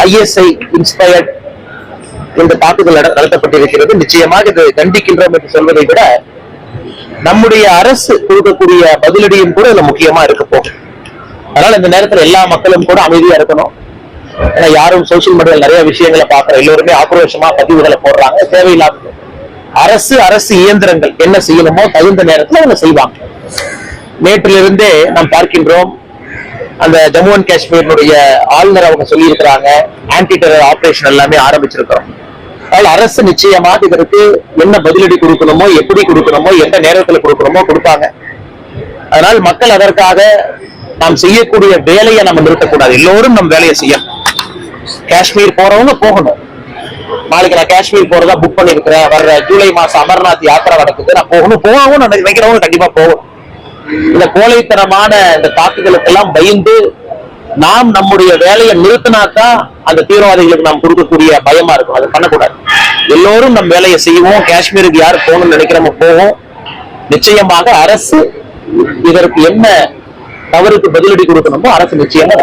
ISI inspired இந்த தாக்குதல் நடத்தப்பட்டிருக்கிறது. நிச்சயமாக இது கண்டிக்கின்றோம் என்று சொல்வதை விட நம்முடைய அரசு கொடுக்கக்கூடிய பதிலடியும் கூட இதுல முக்கியமா இருக்க போகும். அதனால இந்த நேரத்தில் எல்லா மக்களும் கூட அமைதியா இருக்கணும். ஏன்னா யாரும் சோசியல் மீடியாவில் நிறைய விஷயங்களை பார்க்கிற எல்லோருமே ஆக்ரோஷமா பதிவுகளை போடுறாங்க. தேவையில்லாத அரசு இயந்திரங்கள் என்ன செய்யணுமோ தகுந்த நேரத்தில் அவங்க செய்வாங்க. நேற்றிலிருந்தே நாம் பார்க்கின்றோம், அந்த ஜம்மு அண்ட் காஷ்மீரினுடைய ஆளுநர் அவங்க சொல்லி இருக்கிறாங்க, ஆன்டி டெரர் ஆபரேஷன் எல்லாமே ஆரம்பிச்சிருக்கிறோம். அதனால அரசு நிச்சயமாக இதற்கு என்ன பதிலடி கொடுக்கணுமோ, எப்படி கொடுக்கணுமோ, எந்த நேரத்தில் கொடுக்கணுமோ கொடுப்பாங்க. அதனால் மக்கள் அதற்காக நாம் செய்யக்கூடிய வேலையை நம்ம நிறுத்தக்கூடாது. எல்லோரும் நம் வேலையை செய்யணும். காஷ்மீர் போறவங்க போகணும். நாளைக்கு நான் காஷ்மீர் போறதா புக் பண்ணிருக்கிறேன், வர்ற ஜூலை மாசம் அமர்நாத் யாத்திரை நடக்குது, நான் போகணும் நினைக்கிறவங்க கண்டிப்பா போகணும். இந்த கோழைத்தனமான இந்த தாக்குதலுக்கெல்லாம் பயந்து நாம் நம்முடைய வேலையை நிறுத்தினாதான் அந்த தீவிரவாதிகளுக்கு நாம் கொடுக்கக்கூடிய பயமா இருக்கும். அதை பண்ணக்கூடாது. எல்லோரும் நம் வேலையை செய்வோம். காஷ்மீருக்கு யார் போகணும்னு நினைக்கிறோமோ போவோம். நிச்சயமாக அரசு இதற்கு என்ன தவறுக்கு பதிலடி கொடுக்கணுமோ அரசு நிச்சயமா